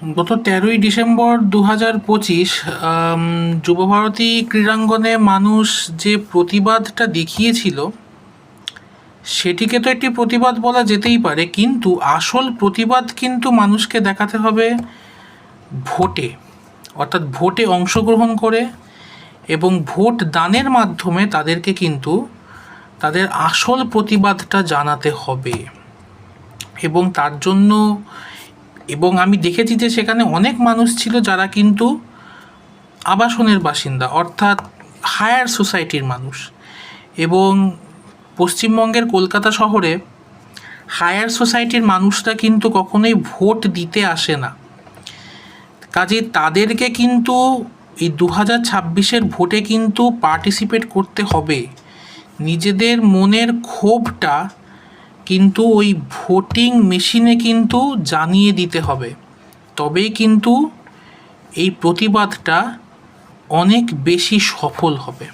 গত 13ই ডিসেম্বর 2025 যুবভারতী ক্রীড়াঙ্গনে মানুষ যে প্রতিবাদটা দেখিয়েছিল সেটিকে তো একটি প্রতিবাদ বলা যেতেই পারে, কিন্তু আসল প্রতিবাদ কিন্তু মানুষকে দেখাতে হবে ভোটে, অর্থাৎ ভোটে অংশগ্রহণ করে এবং ভোট দানের মাধ্যমে তাদেরকে কিন্তু তাদের আসল প্রতিবাদটা জানাতে হবে। এবং তার জন্য আমি দেখেছি যে সেখানে অনেক মানুষ ছিল যারা কিন্তু আবাসনের বাসিন্দা, অর্থাৎ হায়ার সোসাইটির মানুষ। এবং পশ্চিমবঙ্গের কলকাতা শহরে হায়ার সোসাইটির মানুষরা কিন্তু কখনোই ভোট দিতে আসে না। কাজেই তাদেরকে কিন্তু এই 2026-এর ভোটে কিন্তু পার্টিসিপেট করতে হবে। নিজেদের মনের ক্ষোভটা কিন্তু ওই ভোটিং মেশিনে কিন্তু জানিয়ে দিতে হবে, তবেই কিন্তু এই প্রতিবাদটা অনেক বেশি সফল হবে।